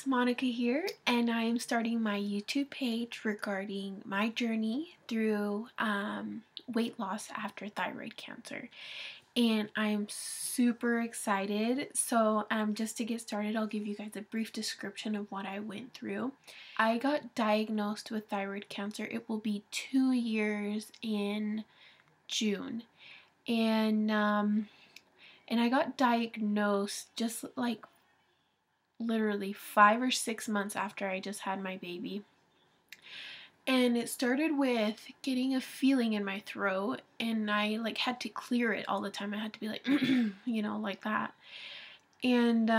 guys, Monica here, and I am starting my YouTube page regarding my journey through weight loss after thyroid cancer. And I'm super excited. So just to get started, I'll give you guys a brief description of what I went through. I got diagnosed with thyroid cancer. It will be 2 years in June. And I got diagnosed just like literally 5 or 6 months after I just had my baby. And it started with getting a feeling in my throat, and I like had to clear it all the time. I had to be like, you know, like that. And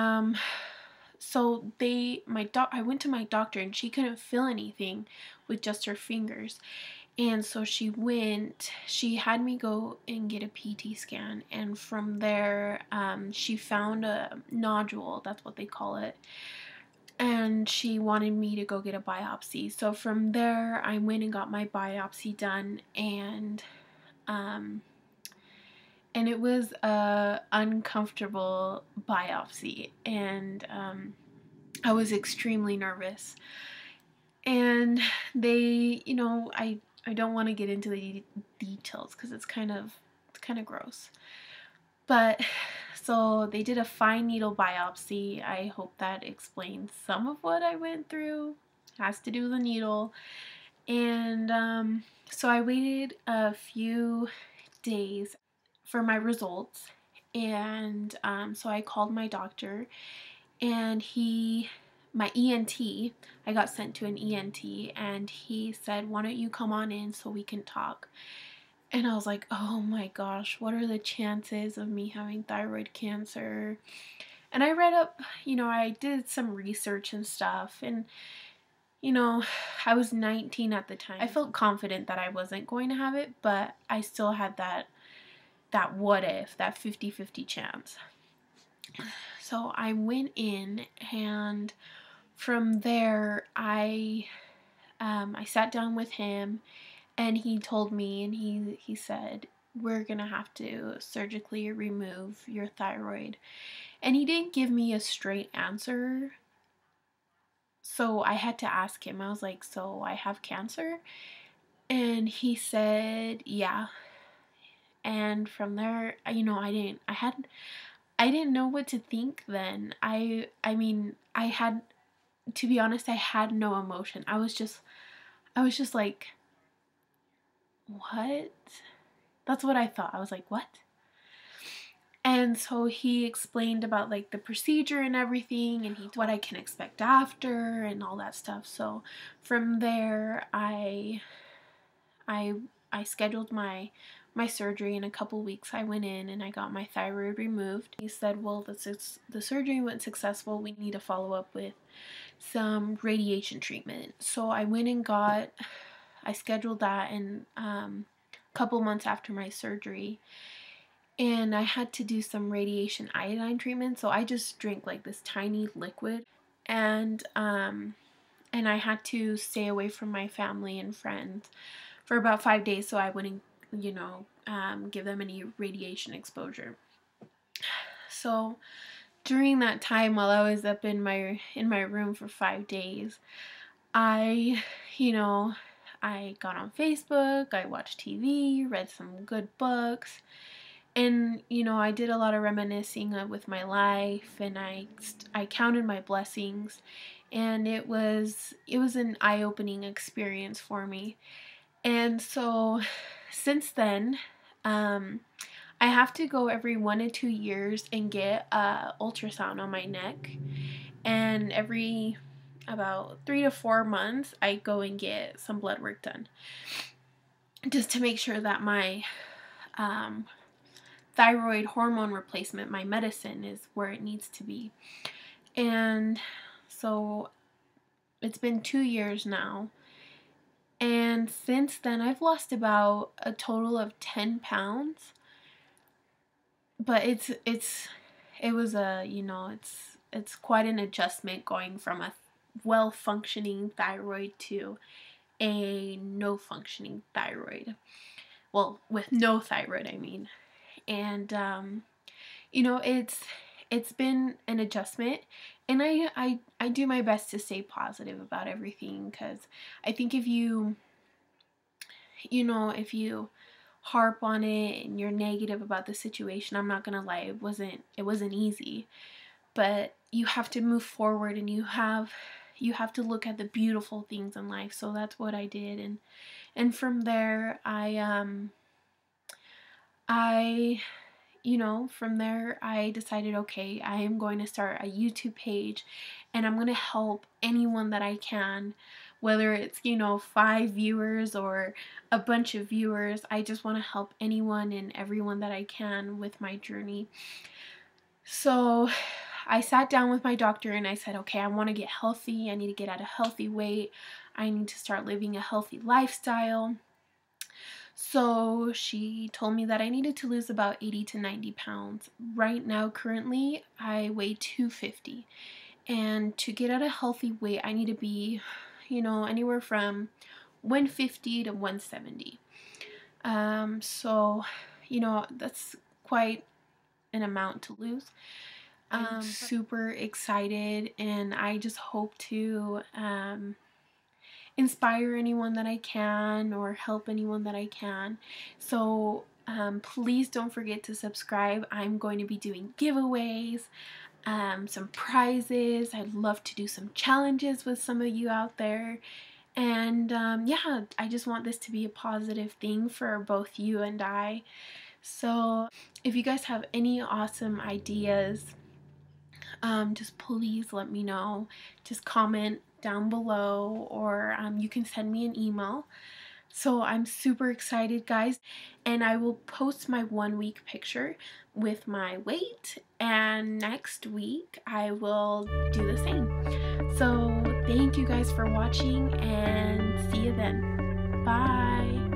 so I went to my doctor, and she couldn't feel anything with just her fingers. And so she had me go and get a PT scan, and from there she found a nodule, that's what they call it, and she wanted me to go get a biopsy. So from there I went and got my biopsy done, and it was a uncomfortable biopsy, and I was extremely nervous. And they, you know, I don't want to get into the details because it's kind of gross. But so they did a fine needle biopsy. I hope that explains some of what I went through. It has to do with the needle. And so I waited a few days for my results. And so I called my doctor, and my ENT, I got sent to an ENT, and he said, "Why don't you come on in so we can talk?" And I was like, oh my gosh, what are the chances of me having thyroid cancer? And I read up, you know, I did some research and stuff, and you know, I was 19 at the time. I felt confident that I wasn't going to have it, but I still had that what if, that 50-50 chance. So I went in, and from there I sat down with him, and he told me, and he said, "We're gonna have to surgically remove your thyroid." And he didn't give me a straight answer, so I had to ask him. I was like, "So I have cancer?" And he said, "Yeah." And from there, you know, I didn't know what to think then. I mean, to be honest, I had no emotion. I was just like, what? That's what I thought. I was like, what? And so he explained about like the procedure and everything, and what I can expect after and all that stuff. So from there, I scheduled my surgery. In a couple weeks I went in and I got my thyroid removed. He said, "Well, the surgery went successful. We need to follow up with some radiation treatment." So I went and I scheduled that in a couple months after my surgery. And I had to do some radiation iodine treatment. So I just drank like this tiny liquid, and I had to stay away from my family and friends for about 5 days so I wouldn't, you know, give them any radiation exposure. So during that time, while I was up in my room for 5 days, I got on Facebook, I watched TV, read some good books. And, you know, I did a lot of reminiscing with my life, and I counted my blessings, and it was an eye-opening experience for me. And so since then, I have to go every 1 to 2 years and get a ultrasound on my neck, and every about 3 to 4 months I go and get some blood work done, just to make sure that my thyroid hormone replacement, my medicine, is where it needs to be. And so it's been 2 years now, and since then I've lost about a total of 10 pounds. But it was it's quite an adjustment going from a well-functioning thyroid to a no-functioning thyroid. Well, with no thyroid, I mean. And you know, it's been an adjustment, and I do my best to stay positive about everything, because I think if you if you harp on it and you're negative about the situation, I'm not gonna lie, it wasn't easy, but you have to move forward, and you have to look at the beautiful things in life. So that's what I did, and from there I from there I decided, okay, I am going to start a YouTube page, and I'm going to help anyone that I can, whether it's 5 viewers or a bunch of viewers. I just want to help anyone and everyone that I can with my journey. So I sat down with my doctor and I said, okay, I want to get healthy. I need to get at a healthy weight. I need to start living a healthy lifestyle. So she told me that I needed to lose about 80 to 90 pounds. Right now, currently, I weigh 250. And to get at a healthy weight, I need to be, anywhere from 150 to 170. So, that's quite an amount to lose. I'm super excited, and I just hope to inspire anyone that I can or help anyone that I can. So please don't forget to subscribe. I'm going to be doing giveaways, some prizes. I'd love to do some challenges with some of you out there. And yeah, I just want this to be a positive thing for both you and I. So if you guys have any awesome ideas, just please let me know. Just comment down below, or you can send me an email. So I'm super excited, guys, and I will post my 1 week picture with my weight, and next week I will do the same. So thank you guys for watching, and see you then. Bye.